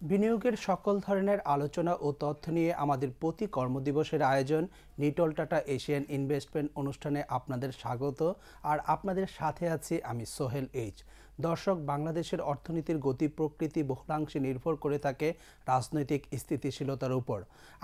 বিনিয়োগের সকল ধরনের আলোচনা ও তথ্য নিয়ে আমাদের প্রতি কর্মদিবসের আয়োজন নিটল টাটা এশিয়ান ইনভেস্টমেন্ট অনুষ্ঠানে আপনাদের স্বাগত। আর আপনাদের সাথে আছি আমি সোহেল এইচ। দর্শক, বাংলাদেশের অর্থনীতির গতি প্রকৃতি বহুলাংশে নির্ভর করে থাকে রাজনৈতিক স্থিতিশীলতার উপর।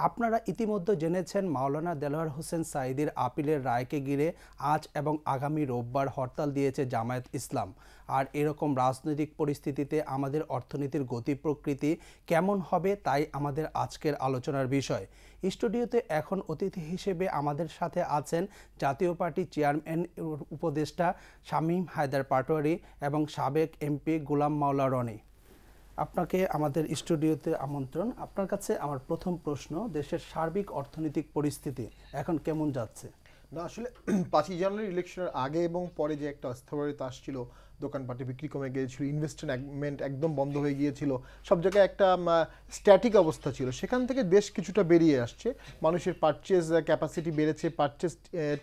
আপনারা ইতিমধ্যে জেনেছেন মাওলানা দেলোয়ার হোসেন সাঈদীর আপিলের রায়কে ঘিরে আজ এবং আগামী রোববার হরতাল দিয়েছে জামায়াত ইসলাম। আর এরকম রাজনৈতিক পরিস্থিতিতে আমাদের অর্থনীতির গতি প্রকৃতি কেমন হবে তাই আমাদের আজকের আলোচনার বিষয়। স্টুডিওতে এখন অতিথি হিসেবে আমাদের সাথে আছেন জাতীয় পার্টি চেয়ারম্যান উপদেষ্টা শামীম হায়দার পাটোয়ারি এবং সাবেক এমপি গোলাম মাওলা রনি। আপনাকে আমাদের স্টুডিওতে আমন্ত্রণ। আপনার কাছে আমার প্রথম প্রশ্ন, দেশের সার্বিক অর্থনৈতিক পরিস্থিতি এখন কেমন যাচ্ছে? না, আসলে 5ই জানুয়ারি ইলেকশনের আগে এবং পরে যে একটা অস্থিরতা আসছিল, দোকানপাটে বিক্রি কমে গিয়েছিল, ইনভেস্টমেন্ট একদম বন্ধ হয়ে গিয়েছিল, সব জায়গায় একটা স্ট্যাটিক অবস্থা ছিল। সেখান থেকে দেশ কিছুটা বেরিয়ে আসছে, মানুষের পারচেজ ক্যাপাসিটি বেড়েছে, পারচেজ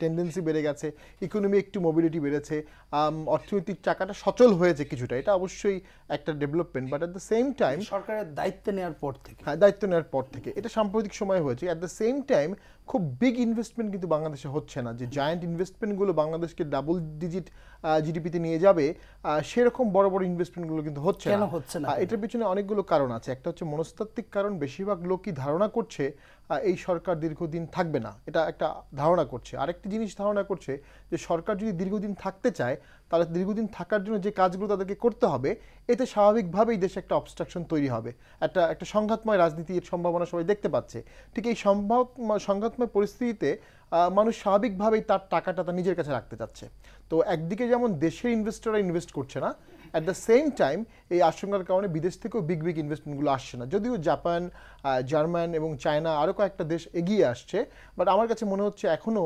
টেন্ডেন্সি বেড়ে গেছে, ইকোনমি একটু মোবিলিটি বেড়েছে, অর্থনৈতিক চাকাটা সচল হয়েছে কিছুটা। এটা অবশ্যই একটা development, but at the same time সরকারের দায়িত্ব নেওয়ার পর থেকে দায়িত্ব নেওয়ার পর থেকে এটা সাম্প্রতিক সময় হয়েছে। অ্যাট দ্য সেম টাইম খুব বিগ ইনভেস্টমেন্ট কিন্তু বাংলাদেশে হচ্ছে না, যে জায়ান্ট ইনভেস্টমেন্টগুলো বাংলাদেশকে ডাবল ডিজিট জিডিপিতে নিয়ে যাবে, সেরকম বড় বড় ইনভেস্টমেন্টগুলো কিন্তু হচ্ছে কেন না। হচ্ছে না? এটার পিছনে অনেকগুলো কারণ আছে। একটা হচ্ছে মনস্তাত্ত্বিক কারণ। বেশিরভাগ লোকই ধারণা করছে এই সরকার দীর্ঘদিন থাকবে না, এটা একটা ধারণা করছে। আরেকটি জিনিস ধারণা করছে যে সরকার যদি দীর্ঘদিন থাকতে চায়, তাহলে দীর্ঘদিন থাকার জন্য যে কাজগুলো তাদেরকে করতে হবে, এতে স্বাভাবিকভাবেই দেশে একটা অবস্ট্রাকশন তৈরি হবে, একটা সংঘাতময় রাজনীতির সম্ভাবনা সবাই দেখতে পাচ্ছে। ঠিক এই সংঘাতময় পরিস্থিতিতে মানুষ স্বাভাবিকভাবেই তার টাকাটা তার নিজের কাছে রাখতে চাচ্ছে। তো একদিকে যেমন দেশের ইনভেস্টররা ইনভেস্ট করছে না, অ্যাট দ্য সেম টাইম এই আশঙ্কার কারণে বিদেশ থেকেও বিগ বিগ ইনভেস্টমেন্টগুলো আসছে না। যদিও জাপান, জার্মান এবং চায়না আরও কয়েকটা দেশ এগিয়ে আসছে, বাট আমার কাছে মনে হচ্ছে এখনও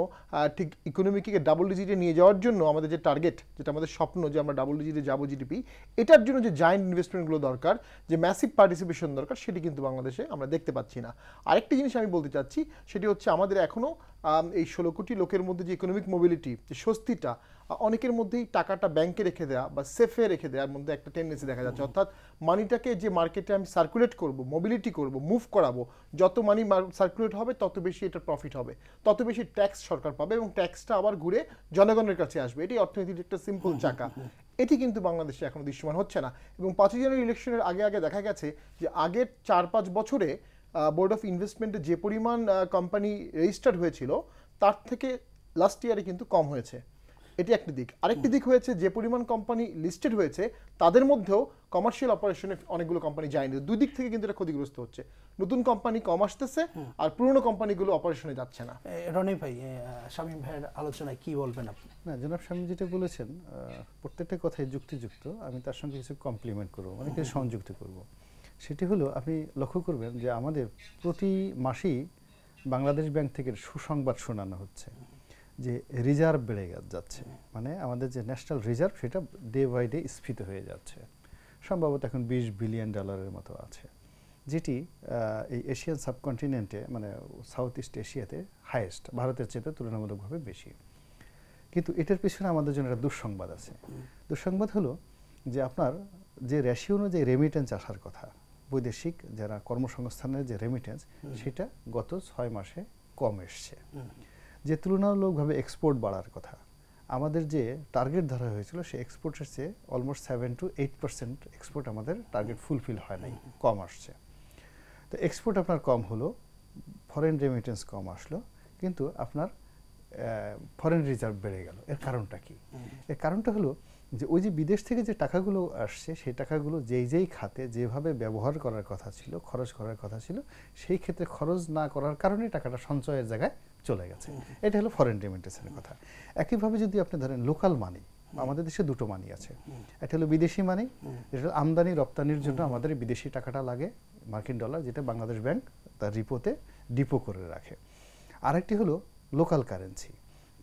ঠিক ইকোনমিকে ডাবল ডিজিটে নিয়ে যাওয়ার জন্য আমাদের যে টার্গেট, যেটা আমাদের স্বপ্ন যে আমরা ডাবল ডিজিটে যাবো জিডিপি, এটার জন্য যে জায়েন্ট ইনভেস্টমেন্টগুলো দরকার, যে ম্যাসিভ পার্টিসিপেশন দরকার, সেটি কিন্তু বাংলাদেশে আমরা দেখতে পাচ্ছি না। আরেকটি জিনিস আমি বলতে চাচ্ছি, সেটি হচ্ছে আমাদের এখনও এই 16 কোটি লোকের মধ্যে যে ইকোনমিক মোবিলিটি, যে স্বস্তিটা, অনেকের মধ্যেই টাকাটা ব্যাংকে রেখে দেওয়া বা সেফে রেখে দেওয়ার মধ্যে একটা টেন্ডেন্সি দেখা যাচ্ছে। অর্থাৎ মানিটাকে যে মার্কেটে আমি সার্কুলেট করব, মোবিলিটি করব, মুভ করাবো, যত মানি সার্কুলেট হবে তত বেশি এটা প্রফিট হবে, তত বেশি ট্যাক্স সরকার পাবে এবং ট্যাক্সটা আবার ঘুরে জনগণের কাছে আসবে। এটাই অর্থনীতির একটা সিম্পল চাকা। এটি কিন্তু বাংলাদেশে এখনো দৃশ্যমান হচ্ছে না। এবং 5ই জানুয়ারি ইলেকশনের আগে আগে দেখা গেছে যে আগের 4-5 বছরে বোর্ড অফ ইনভেস্টমেন্টে যে পরিমাণ কোম্পানি রেজিস্টার্ড হয়েছিল, তার থেকে লাস্ট ইয়ারে কিন্তু কম হয়েছে। এটি একটি দিক। আরেকটি দিক হয়েছে, যে পরিমাণ কোম্পানি লিস্টেড হয়েছে তাদের মধ্যেও কমার্শিয়াল অপারেশনে অনেকগুলো কোম্পানি যায়নি। দুই দিক থেকে কিন্তু এটা ক্ষতিগ্রস্ত হচ্ছে। নতুন কোম্পানি কম আসতেছে আর পুরনো কোম্পানিগুলো অপারেশনে যাচ্ছে না। রনি ভাই, শামীম ভাইয়ের আলোচনায় কি বলবেন আপনি? না, জনাব শামীম যেটা বলেছেন প্রত্যেকটা কথাই যুক্তিযুক্ত। আমি তার সঙ্গে কিছু কমপ্লিমেন্ট করবো, মানে কিছু সংযুক্ত করব। সেটি হলো, আপনি লক্ষ্য করবেন যে আমাদের প্রতি মাসেই বাংলাদেশ ব্যাংক থেকে সুসংবাদ শোনানো হচ্ছে যে রিজার্ভ বেড়ে যাচ্ছে, মানে আমাদের যে ন্যাশনাল রিজার্ভ সেটা ডে বাই ডে স্ফীত হয়ে যাচ্ছে। সম্ভবত এখন $20 বিলিয়ন মতো আছে, যেটি এই এশিয়ান সাবকন্টিনেন্টে, মানে সাউথ ইস্ট এশিয়াতে হাইয়েস্ট, ভারতের চেয়ে তুলনামূলকভাবে বেশি। কিন্তু এটার পিছনে আমাদের জন্য একটা দুঃসংবাদ আছে। দুঃসংবাদ হলো যে আপনার যে রেশিও অনুযায়ী রেমিটেন্স আসার কথা, বৈদেশিক যারা কর্মসংস্থানের যে রেমিটেন্স, সেটা গত 6 মাসে কম এসছে। যে তুলনামূলকভাবে এক্সপোর্ট বাড়ার কথা, আমাদের যে টার্গেট ধরা হয়েছিল, সে এক্সপোর্টের চেয়ে অলমোস্ট 7 to 8% এক্সপোর্ট আমাদের টার্গেট ফুলফিল হয় নাই, কম আসছে। তো এক্সপোর্ট আপনার কম হলো, ফরেন রেমিটেন্স কম আসলো, কিন্তু আপনার ফরেন রিজার্ভ বেড়ে গেল। এর কারণটা কি? এর কারণটা হলো যে ওই যে বিদেশ থেকে যে টাকাগুলো আসছে, সেই টাকাগুলো যেই খাতে যেভাবে ব্যবহার করার কথা ছিল, খরচ করার কথা ছিল, সেই ক্ষেত্রে খরচ না করার কারণে টাকাটা সঞ্চয়ের জায়গায় চলে গেছে। এটা হলো ফরেন রেমিটেন্সের কথা। একইভাবে যদি আপনি ধরেন লোকাল মানি, আমাদের দেশে দুটো মানি আছে। একটা হলো বিদেশি মানি, যেটা আমদানি রপ্তানির জন্য আমাদের বিদেশি টাকাটা লাগে, মার্কিন ডলার, যেটা বাংলাদেশ ব্যাংক তার রিপোতে ডিপো করে রাখে। আরেকটি হলো লোকাল কারেন্সি।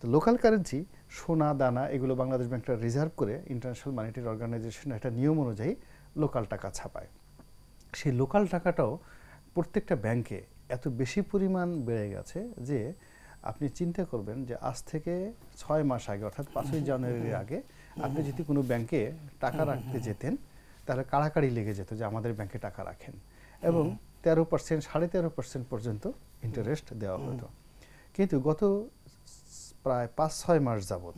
তো লোকাল কারেন্সি, সোনা দানা, এগুলো বাংলাদেশ ব্যাংকটা রিজার্ভ করে ইন্টারন্যাশনাল মনিটারি অর্গানাইজেশন একটা নিয়ম অনুযায়ী লোকাল টাকা ছাপায়। সেই লোকাল টাকাটাও প্রত্যেকটা ব্যাংকে এত বেশি পরিমাণ বেড়ে গেছে যে আপনি চিন্তা করবেন যে আজ থেকে 6 মাস আগে, অর্থাৎ 5ই জানুয়ারির আগে আপনি যদি কোনো ব্যাংকে টাকা রাখতে যেতেন, তাহলে কাড়াকাড়ি লেগে যেত যে আমাদের ব্যাংকে টাকা রাখেন। এবং 13%, 13.5% পর্যন্ত ইন্টারেস্ট দেওয়া হতো। কিন্তু গত প্রায় 5-6 মাস যাবত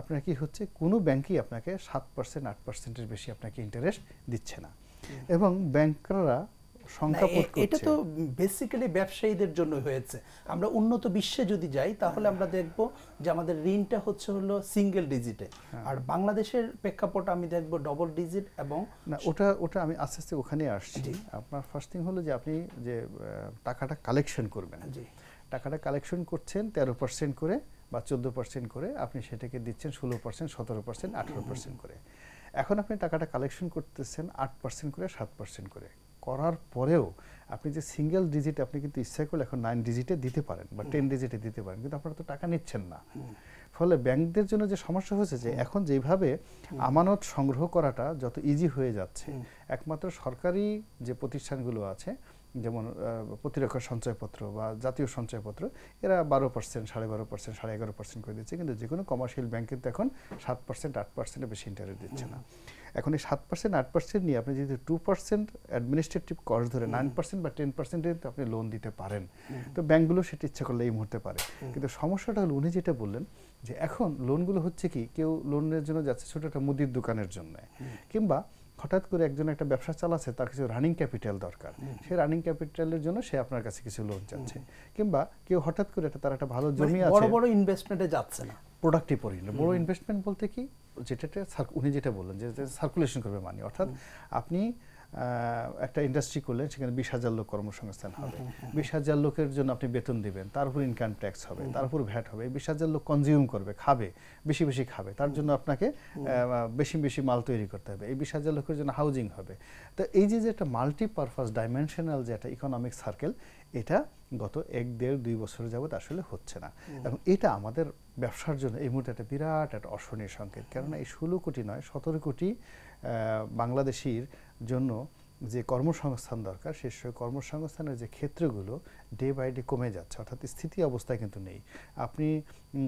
আপনার কি হচ্ছে, কোনো ব্যাংকই আপনাকে 7%, 8%-এর বেশি আপনাকে ইন্টারেস্ট দিচ্ছে না, এবং ব্যাংকরা সংখ্যাপদ করছে। এটা তো বেসিক্যালি ব্যবসায়ীদের জন্য হয়েছে। আমরা উন্নত বিশ্বে যদি যাই তাহলে আমরা দেখব যে আমাদের ঋণটা হলো সিঙ্গেল ডিজিটে, আর বাংলাদেশের প্রেক্ষাপট আমি দেখব ডবল ডিজিট। এবং না, ওটা আমি আস্তে আস্তে ওখানে আসছি। আপনার ফার্স্ট থিং হলো যে আপনি যে টাকাটা কালেকশন করবেন, টাকাটা কালেকশন করছেন 13% করে বা 14% করে, আপনি সেটাকে দিচ্ছেন 16%, 17%, 18% করে। এখন আপনি টাকাটা কালেকশন করতেছেন 8% করে, 7% করে করার পরেও আপনি যে সিঙ্গেল ডিজিট, আপনি কিন্তু ইচ্ছা করলে এখন 9 ডিজিটে দিতে পারেন বা 10 ডিজিটে দিতে পারেন, কিন্তু আপনারা তো টাকা নিচ্ছেন না। ফলে ব্যাংকদের জন্য যে সমস্যা হয়েছে যে এখন যেভাবে আমানত সংগ্রহ করাটা যত ইজি হয়ে যাচ্ছে, একমাত্র সরকারি যে প্রতিষ্ঠানগুলো আছে, যেমন প্রতিরক্ষা সঞ্চয়পত্র বা জাতীয় সঞ্চয়পত্র, এরা 12%, 12.5%, 11.5% করে দিচ্ছে, কিন্তু যে কোনো কমার্শিয়াল ব্যাংক কিন্তু এখন 7%, 8%-এর বেশি ইন্টারেস্ট দিচ্ছে না। এখন এই 7%, 8% নিয়ে আপনি যদি 2% অ্যাডমিনিস্ট্রেটিভ কস্ট ধরে 9% বা 10%-এ আপনি লোন দিতে পারেন, তো ব্যাংকগুলো সেটা ইচ্ছা করলে এই মুহূর্তে পারে। কিন্তু সমস্যাটা হলো উনি যেটা বললেন যে এখন লোনগুলো হচ্ছে কি, কেউ লোনের জন্য যাচ্ছে ছোট একটা মুদির দোকানের জন্য, কিংবা হঠাৎ করে একজন একটা ব্যবসা চালাচ্ছে, তার কিছু রানিং ক্যাপিটাল দরকার, সেই রানিং ক্যাপিটালের জন্য সে আপনার কাছে কিছু লোন চাচ্ছে, কিংবা কেউ হঠাৎ করে তার একটা ভালো জমি আছে, বড় বড় ইনভেস্টমেন্টে যাচ্ছে না, প্রোডাক্টিভ ওরিয়েন্টেড। বড় ইনভেস্টমেন্ট বলতে কি, যেটাতে উনি যেটা বললেন যে সার্কুলেশন করবে মানি, অর্থাৎ আপনি একটা ইন্ডাস্ট্রি করলেন, সেখানে 20,000 লোক কর্মসংস্থান হবে, 20,000 লোকের জন্য আপনি বেতন দিবেন, তার উপর ইনকাম ট্যাক্স হবে, তার উপর ভ্যাট হবে, 20,000 লোক কনজিউম করবে, খাবে, বেশি বেশি খাবে, তার জন্য আপনাকে বেশি বেশি মাল তৈরি করতে হবে, এই 20,000 লোকের জন্য হাউজিং হবে। তো এই যে একটা মাল্টিপারপাস ডাইমেনশনাল যে একটা ইকোনমিক সার্কেল, এটা গত 1-1.5-2 বছর যাবত আসলে হচ্ছে না, এবং এটা আমাদের ব্যবসার জন্য এই মুহূর্তে একটা বিরাট একটা অশনীয় সংকেত। কেননা এই 16 কোটি নয়, 17 কোটি বাংলাদেশির জন্য যে কর্মসংস্থান দরকার, সেই কর্মসংস্থানের যে ক্ষেত্রগুলো ডে বাই ডে কমে যাচ্ছে, অর্থাৎ স্থিতি অবস্থায় কিন্তু নেই। আপনি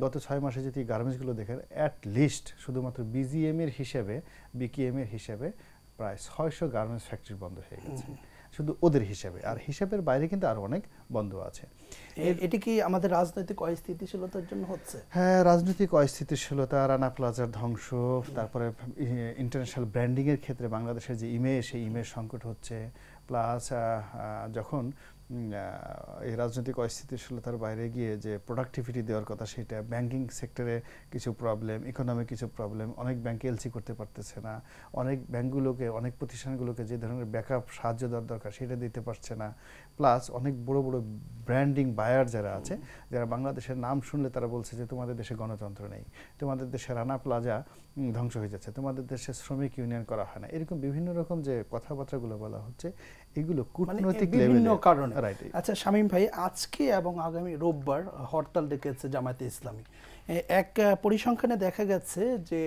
গত 6 মাসে যদি গার্মেন্টসগুলো দেখেন, অ্যাট লিস্ট শুধুমাত্র বিজিএম এর হিসেবে, বিকেএম এর হিসেবে প্রায় 600 গার্মেন্টস ফ্যাক্টরি বন্ধ হয়ে গেছে, শুধু ওদের হিসাবে, আর হিসাবের বাইরে কিন্তু আরো অনেক বন্ধ আছে। এটি কি আমাদের রাজনৈতিক অস্থিতিশীলতার জন্য হচ্ছে? হ্যাঁ, রাজনৈতিক অস্থিতিশীলতা, রানা প্লাজার ধ্বংস, তারপরে ইন্টারন্যাশনাল ব্র্যান্ডিং এর ক্ষেত্রে বাংলাদেশের যে ইমেজ, সেই ইমেজ সংকট হচ্ছে, প্লাস যখন এই রাজনৈতিক অস্থিতিশীলতার বাইরে গিয়ে যে প্রোডাক্টিভিটি দেওয়ার কথা, সেটা ব্যাংকিং সেক্টরে কিছু প্রবলেম, ইকোনমিক কিছু প্রবলেম, অনেক ব্যাংকে এলসি করতে পারতেছে না, অনেক ব্যাংকগুলোকে, অনেক প্রতিষ্ঠানগুলোকে যে ধরনের ব্যাকআপ সাহায্য দেওয়ার দরকার সেটা দিতে পারছে না, প্লাস অনেক বড় বড় ব্র্যান্ডিং বায়ার যারা আছে, যারা বাংলাদেশের নাম শুনলে তারা বলছে যে তোমাদের দেশে গণতন্ত্র নেই, তোমাদের দেশে রানা প্লাজা ধ্বংস হয়ে যাচ্ছে, তোমাদের দেশে শ্রমিক ইউনিয়ন করা হয় না, এরকম বিভিন্ন রকম যে কথাবার্তাগুলো বলা হচ্ছে, এগুলো কূটনৈতিক বিভিন্ন লেভেলে কারণে। রাইট। আচ্ছা শামীম ভাই, আজকে এবং আগামী রোববার হরতাল ডেকেছে জামায়াতে ইসলামী। এক পরিসংখ্যানে দেখা গেছে যে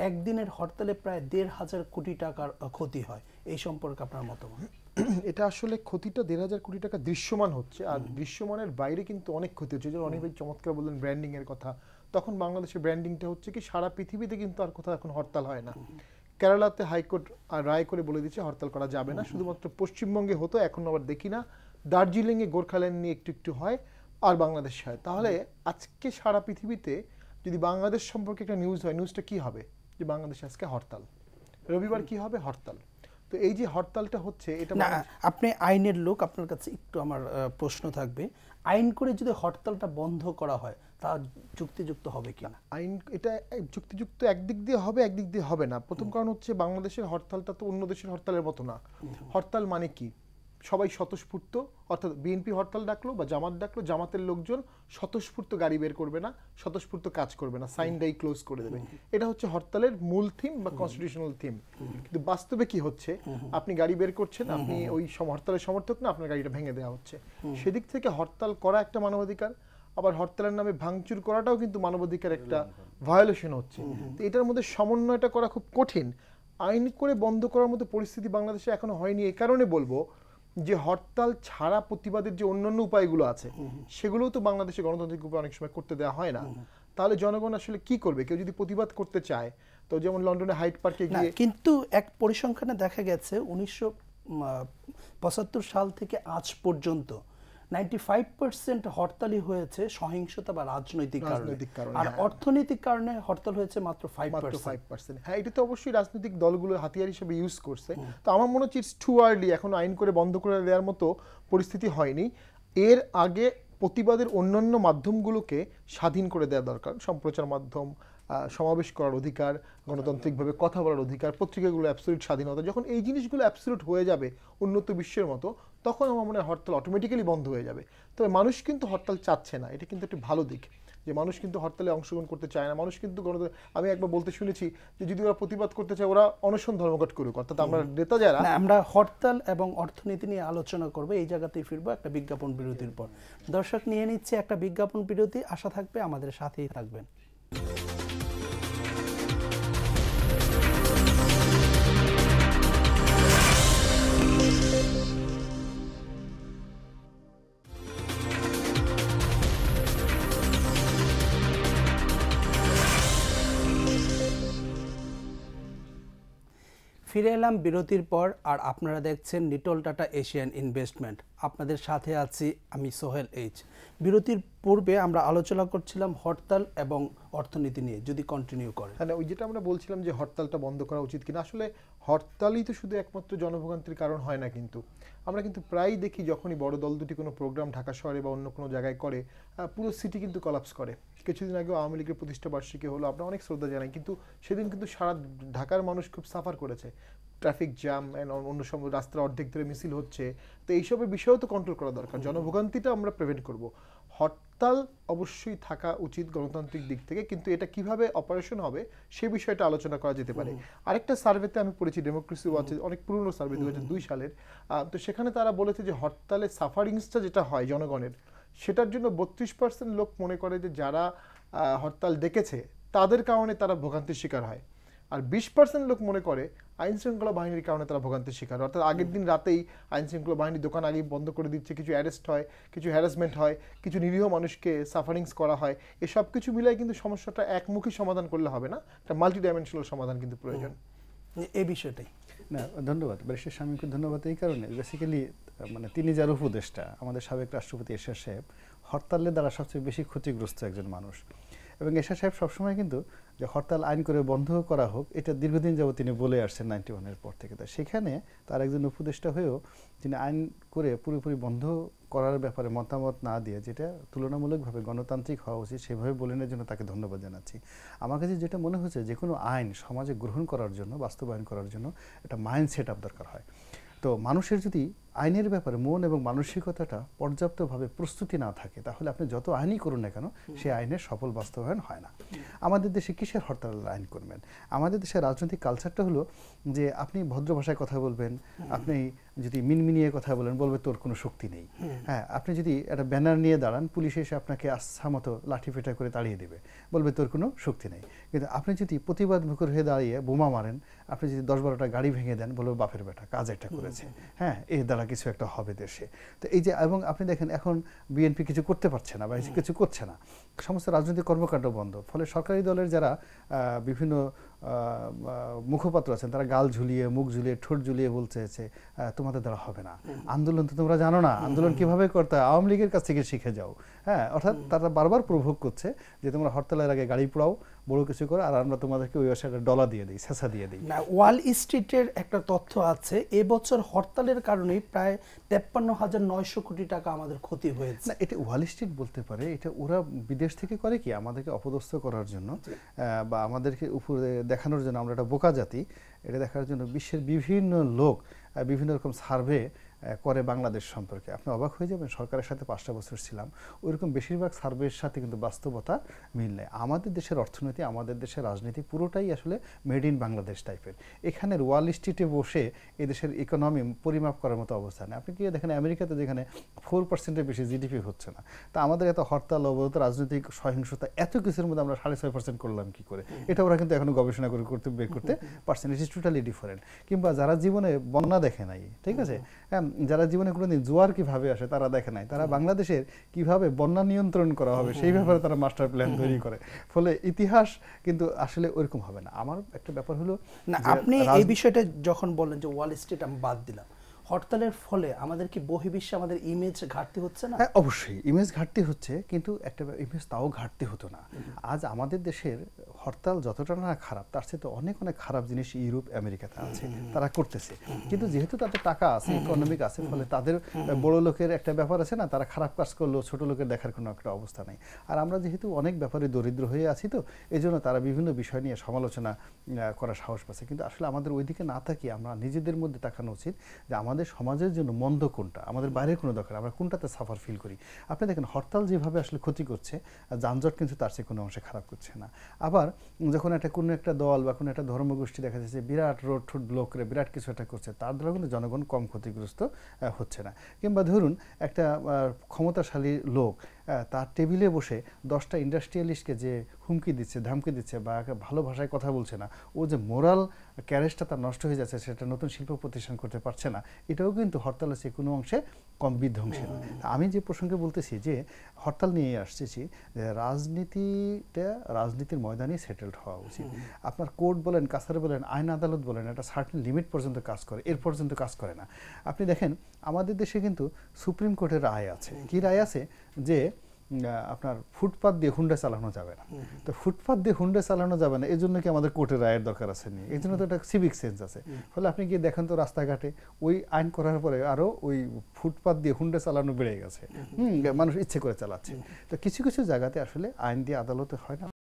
একদিনের হরতালে প্রায় 1,500 কোটি টাকার ক্ষতি হয়। এই সম্পর্কে আপনার মতামত? এটা আসলে ক্ষতিটা 1,500 কোটি টাকা দৃশ্যমান হচ্ছে, আর দৃশ্যমানের বাইরে কিন্তু অনেক ক্ষতি হচ্ছে। যেমন অনেক ভাই চমৎকার বললেন ব্র্যান্ডিং এর কথা, তখন বাংলাদেশের ব্র্যান্ডিংটা হচ্ছে কি সারা পৃথিবীতে কিন্তু আর কোথাও এখন হরতাল হয় না। কেরালাতে হাইকোর্ট রায় করে বলে দিচ্ছে হরতাল করা যাবে না, শুধুমাত্র পশ্চিমবঙ্গে হতো, এখন আবার দেখি না। দার্জিলিংয়ে গোর্খাল্যান্ড নিয়ে একটু একটু হয়, আর বাংলাদেশে হয়। তাহলে আজকে সারা পৃথিবীতে যদি বাংলাদেশ সম্পর্কে একটা নিউজ হয়, নিউজটা কি হবে? যে বাংলাদেশে আজকে হরতাল, রবিবার কি হবে? হরতাল। তো এই যে হরতালটা হচ্ছে, এটা না, আপনি আইনের লোক, আপনার কাছে একটু আমার প্রশ্ন থাকবে, আইন করে যদি হরতালটা বন্ধ করা হয় তা যুক্তিযুক্ত হবে কিনা? আইন এটা যুক্তিযুক্ত একদিক দিয়ে হবে, একদিক দিয়ে হবে না। প্রথম কারণ হচ্ছে বাংলাদেশের হরতালটা তো অন্য দেশের হরতালের মতো না। হরতাল মানে কি? সবাই স্বতঃস্ফূর্ত, অর্থাৎ বিএনপি হরতাল ডাকলো বা জামাত ডাকলো, জামাতের লোকজন স্বতঃস্ফূর্ত গাড়ি বের করবে না, স্বতঃস্ফূর্ত কাজ করবে না, সাইন ডাই ক্লোজ করে দেবে। এটা হচ্ছে হরতালের মূল থিম বা কনস্টিটিউশনাল থিম। কিন্তু বাস্তবে কি হচ্ছে, আপনি গাড়ি বের করছেন, আপনি ওই হরতালের সমর্থক না, আপনার গাড়িটা ভেঙে দেওয়া হচ্ছে। সেদিক থেকে হরতাল করা একটা মানবাধিকার, আবার হরতালের নামে ভাঙচুর করাটাও কিন্তু মানবাধিকার একটা ভায়োলেশন হচ্ছে। তো এটার মধ্যে সমন্বয়টা করা খুব কঠিন। আইন করে বন্ধ করার মতো পরিস্থিতি বাংলাদেশে এখনো হয়নি। এই কারণে বলবো যে হরতাল ছাড়া প্রতিবাদের যে অন্যান্য উপায়গুলো আছে, সেগুলোও তো বাংলাদেশে গণতান্ত্রিক উপায় অনেক সময় করতে দেওয়া হয় না। তাহলে জনগণ আসলে কি করবে? কেউ যদি প্রতিবাদ করতে চায়, তো যেমন লন্ডনে হাইড পার্কে গিয়ে, কিন্তু এক পরিসংখ্যানে দেখা গেছে পঁচাত্তর সাল থেকে আজ পর্যন্ত 95% হরতালই হয়েছে সহিংসতা বা রাজনৈতিক কারণে, আর অর্থনৈতিক কারণে হরতাল হয়েছে মাত্র 5%। হ্যাঁ, এটা তো অবশ্যই রাজনৈতিক দলগুলো হাতিয়ার হিসেবে ইউজ করছে। তো আমার মনে হচ্ছে ইটস টু আর্লি, এখন আইন করে বন্ধ করে দেওয়ার মতো পরিস্থিতি হয়নি। এর আগে প্রতিবাদের অন্যান্য মাধ্যমগুলোকে স্বাধীন করে দেওয়া দরকার। সম্প্রচার মাধ্যম, সমাবেশ করার অধিকার, গণতান্ত্রিকভাবে কথা বলার অধিকার, পত্রিকাগুলো অ্যাবসলিউট স্বাধীনতা, যখন এই জিনিসগুলো অ্যাবসলিউট হয়ে যাবে উন্নত বিশ্বের মতো, তখন আমার মনে হয় হরতাল অটোমেটিক্যালি বন্ধ হয়ে যাবে। তবে মানুষ কিন্তু হরতাল চাচ্ছে না, এটা কিন্তু একটি ভালো দিক যে মানুষ কিন্তু হরতালে অংশগ্রহণ করতে চায় না। মানুষ কিন্তু আমি একবার বলতে শুনেছি যে যদি ওরা প্রতিবাদ করতে চায় ওরা অনশন ধর্মঘট করুক, অর্থাৎ আমরা নেতা যারা। আমরা হরতাল এবং অর্থনীতি নিয়ে আলোচনা করব, এই জায়গাতেই ফিরবো একটা বিজ্ঞাপন বিরতির পর। দর্শক, নিয়ে নিচ্ছে একটা বিজ্ঞাপন বিরতি, আশা থাকবে আমাদের সাথেই থাকবেন। ফিরে এলাম বিরতির পর, আর আপনারা দেখছেন নিটল টাটা এশিয়ান ইনভেস্টমেন্ট। আপনাদের সাথে আছি আমি সোহেল এইচ। বিরতির পূর্বে আমরা আলোচনা করছিলাম হরতাল এবং অর্থনীতি নিয়ে, যদি কন্টিনিউ করেন। হ্যাঁ, ওই যেটা আমরা বলছিলাম যে হরতালটা বন্ধ করা উচিত কিনা। আসলে হরতালই তো শুধু একমাত্র জনভোগান্তির কারণ হয় না, কিন্তু আমরা কিন্তু প্রায়ই দেখি যখনই বড় দল দুটি কোনো প্রোগ্রাম ঢাকা শহরে বা অন্য কোনো জায়গায় করে, পুরো সিটি কিন্তু কলাপস করে। কিছুদিন আগেও আওয়ামী লীগের প্রতিষ্ঠা বার্ষিকী হলো, আমরা অনেক শ্রদ্ধা জানাই, কিন্তু সেদিন কিন্তু সারা ঢাকার মানুষ খুব সাফার করেছে। ট্রাফিক জ্যাম, অন্য সময় রাস্তার অর্ধেক ধরে মিছিল হচ্ছে। তো এইসবের বিষয়েও তো কন্ট্রোল করা দরকার, জনভোগান্তিটা আমরা প্রিভেন্ট করব। হরতাল অবশ্যই থাকা উচিত গণতান্ত্রিক দিক থেকে, কিন্তু এটা কিভাবে অপারেশন হবে সে বিষয়টা আলোচনা করা যেতে পারে। আরেকটা সার্ভেতে আমি পড়েছি, ডেমোক্রেসি ওয়াচে, অনেক পুরনো সার্ভে 2002 সালের, তো সেখানে তারা বলেছে যে হরতালে সাফারিংসটা যেটা হয় জনগণের, সেটার জন্য 32% লোক মনে করে যে যারা হরতাল ডেকেছে তাদের কারণে তারা ভোগান্তির শিকার হয়, আর 20% লোক মনে করে আইন শৃঙ্খলা বাহিনীর কারণে তারা ভোগান্তির শিকার হয়। অর্থাৎ আগের দিন রাতেই আইন শৃঙ্খলা বাহিনীর দোকান আগেই বন্ধ করে দিচ্ছে, কিছু অ্যারেস্ট হয়, কিছু হ্যারাসমেন্ট হয়, কিছু নিরীহ মানুষকে সাফারিংস করা হয়। এসব কিছু মিলাই কিন্তু সমস্যাটা একমুখী সমাধান করলে হবে না, একটা মাল্টি ডাইমেনশনাল সমাধান কিন্তু প্রয়োজন। এই বিষয়টাই না, ধন্যবাদ ব্যারিস্টার শামীমকে। ধন্যবাদ এই কারণে, বেসিক্যালি মানে তিনি যার উপদেষ্টা, আমাদের সাবেক রাষ্ট্রপতি এরশাদ সাহেব হরতালের দ্বারা সবচেয়ে বেশি ক্ষতিগ্রস্ত একজন মানুষ। এবং এরশাদ সাহেব সবসময় কিন্তু যে হরতাল আইন করে বন্ধ করা হোক, এটা দীর্ঘদিন যাবত তিনি বলে আসছেন 91-এর পর থেকে। তা সেখানে তার একজন উপদেষ্টা হয়েও তিনি আইন করে পুরোপুরি বন্ধ করার ব্যাপারে মতামত না দিয়ে, যেটা তুলনামূলকভাবে গণতান্ত্রিক হওয়া উচিত, সেভাবে বলেনের জন্য তাকে ধন্যবাদ জানাচ্ছি। আমার কাছে যেটা মনে হচ্ছে, যে কোনো আইন সমাজে গ্রহণ করার জন্য, বাস্তবায়ন করার জন্য একটা মাইন্ড সেট আপ দরকার হয়। তো মানুষের যদি আইনের ব্যাপারে মন এবং মানসিকতাটা পর্যাপ্তভাবে প্রস্তুতি না থাকে, তাহলে আপনি যত আইনই করুন না কেন, সেই আইনের সফল বাস্তবায়ন হয় না। আমাদের দেশে কিসের হরতালের আইন করবেন? আমাদের দেশের রাজনৈতিক কালচারটা হলো যে আপনি ভদ্র ভাষায় কথা বলবেন, আপনি যদি মিনমিনিয়ে কথা বলেন বলবে তোর কোনো শক্তি নেই। হ্যাঁ, আপনি যদি একটা ব্যানার নিয়ে দাঁড়ান, পুলিশ এসে আপনাকে আচ্ছা মতো লাঠি পেটা করে তাড়িয়ে দেবে, বলবে তোর কোনো শক্তি নেই। কিন্তু আপনি যদি প্রতিবাদ মুখর হয়ে দাঁড়িয়ে বোমা মারেন, আপনি যদি 10-12টা গাড়ি ভেঙে দেন, বলবে বাপের বেটা কাজ একটা করেছে, হ্যাঁ এর দ্বারা কিছু একটা হবে দেশে। তো এই যে, এবং আপনি দেখেন এখন বিএনপি কিছু করতে পারছে না বা কিছু করছে না, সমস্ত রাজনৈতিক কর্মকাণ্ড বন্ধ। ফলে সরকারি দলের যারা বিভিন্ন মুখপাত্র আছেন, তারা গাল ঝুলিয়ে, মুখ ঝুলিয়ে, ঠোঁট ঝুলিয়ে বলতে চাইছে তোমাদের দ্বারা হবে না, আন্দোলন তো তোমরা জানো না, আন্দোলন কিভাবে করতে হয় আওয়ামী লীগের কাছ থেকে শিখে যাও। হ্যাঁ, অর্থাৎ তারা বারবার প্রভোগ করছে যে তোমরা হরতালের আগে গাড়ি পোড়াও, বড় কিছু করো, আর আমরা তোমাদেরকে ওই একটা ডলা দিয়ে দিই, ছেঁচা দিয়ে দিই। না, ওয়াল স্ট্রিটের একটা তথ্য আছে, এবছর হরতালের কারণেই প্রায় 53,900 কোটি টাকা আমাদের ক্ষতি হয়েছে। না, এটা ওয়াল স্ট্রিট বলতে পারে, এটা ওরা বিদেশ থেকে করে কি আমাদেরকে অপদস্থ করার জন্য বা আমাদেরকে উপরে দেখানোর জন্য আমরা একটা বোকা জাতি, এটা দেখার জন্য বিশ্বের বিভিন্ন লোক বিভিন্ন রকম সার্ভে করে বাংলাদেশ সম্পর্কে। আপনি অবাক হয়ে যাবেন, সরকারের সাথে 5টা বছর ছিলাম, ওইরকম বেশিরভাগ সার্ভের সাথে কিন্তু বাস্তবতা মিল নেই। আমাদের দেশের অর্থনীতি, আমাদের দেশের রাজনীতি পুরোটাই আসলে মেড ইন বাংলাদেশ টাইপের। এখানের ওয়াল স্ট্রিটে বসে এদেশের ইকোনমি পরিমাপ করার মতো অবস্থা নেই। আপনি কি দেখেন আমেরিকাতে, যেখানে 4%-এর বেশি জিডিপি হচ্ছে না, তা আমাদের এত হরতাল, অবরোধ, রাজনৈতিক সহিংসতা, এত কিছুর মধ্যে আমরা 6.5% করলাম কি করে? এটা ওরা কিন্তু এখনো গবেষণা করে বের করতে পারছেন। It is totally different. কিংবা যারা জীবনে বন্যা দেখে নাই, ঠিক আছে, হ্যাঁ, যারা জীবনে কোনোদিন জোয়ার কিভাবে আসে তারা দেখে নাই, তারা বাংলাদেশের কিভাবে বন্যা নিয়ন্ত্রণ করা হবে সেই ব্যাপারে তারা মাস্টার প্ল্যান তৈরি করে। ফলে ইতিহাস কিন্তু আসলে ওইরকম হবে না। আমার একটা ব্যাপার হলো, না, আপনি এই বিষয়টা যখন বললেন যে ওয়াল স্ট্রিট আমি বাদ দিলাম, হরতালের ফলে আমাদের কি বহির্বিশ্বে আমাদের ইমেজ ঘাটতি হচ্ছে না? হ্যাঁ, অবশ্যই ইমেজ ঘাটতি হচ্ছে, কিন্তু একটা ইমেজ তাও ঘাটতি হতো না। আজ আমাদের দেশের হরতাল যতটা না খারাপ, তার চেয়ে তো অনেক অনেক খারাপ জিনিস ইউরোপ আমেরিকাতে আছে, তারা করতেছে। কিন্তু যেহেতু তাদের টাকা আছে, ইকোনমিক আছে, ফলে তাদের বড় লোকের একটা ব্যাপার আছে না, তারা খারাপ কাজ করলেও ছোট লোকের দেখার কোনো একটা অবস্থা নেই। আর আমরা যেহেতু অনেক ব্যাপারে দরিদ্র হয়ে আছি, তো এই জন্য তারা বিভিন্ন বিষয় নিয়ে সমালোচনা করার সাহস পাচ্ছে। কিন্তু আসলে আমাদের ওইদিকে না তাকিয়ে আমরা নিজেদের মধ্যে তাকানো উচিত যে আমাদের সমাজের জন্য মন্দ কোনটা, আমাদের বাইরের কোনো দরকার, আমরা কোনটাতে সাফার ফিল করি। আপনি দেখেন হরতাল যেভাবে আসলে ক্ষতি করছে, যানজট কিন্তু তার চেয়ে কোনো অংশে খারাপ করছে না। আবার যখন কোনো একটা দল বা কোনো একটা ধর্মগোষ্ঠী দেখা যাচ্ছে বিরাট রোড ঠোড ব্লক করে বিরাট কিছু একটা করছে, তার দ্বারা কিন্তু জনগণ কম ক্ষতিগ্রস্ত হচ্ছে না। কিংবা ধরুন একটা ক্ষমতাশালী লোক তার টেবিলে বসে 10টা ইন্ডাস্ট্রিয়ালিস্টকে যে হুমকি দিচ্ছে, ধামকি দিচ্ছে, বা ভালো ভাষায় কথা বলছে না, ও যে মোরাল ক্যারেজটা তার নষ্ট হয়ে যাচ্ছে, সেটা নতুন শিল্প প্রতিষ্ঠান করতে পারছে না, এটাও কিন্তু হরতালের চেয়ে কোনো অংশে কম বিধ্বংসী না। আমি যে প্রসঙ্গে বলতেছি যে হরতাল নিয়ে আসতেছি, যে রাজনীতির ময়দানে সেটেলড হওয়া উচিত। আপনার কোর্ট বলেন, কাছারি বলেন, আইন আদালত বলেন, একটা সার্টেন লিমিট পর্যন্ত কাজ করে, এর পর্যন্ত কাজ করে না। আপনি দেখেন আমাদের দেশে কিন্তু সুপ্রিম কোর্টের রায় আছে। কি রায় আছে? যে আপনার ফুটপাত দিয়ে হুন্ডা চালানো যাবে না। তো ফুটপাত দিয়ে হুন্ডা চালানো যাবে না, এই জন্য কি আমাদের কোর্টের রায়ের দরকার আছে নি? এই জন্য তো একটা সিভিক সেন্স আছে। ফলে আপনি গিয়ে দেখেন তো রাস্তাঘাটে ওই আইন করার পরে আরো ওই ফুটপাত দিয়ে হুন্ডা চালানো বেড়ে গেছে। মানুষ ইচ্ছে করে চালাচ্ছে। তো কিছু কিছু জায়গাতে আসলে আইন দিয়ে আদালতে হয় না,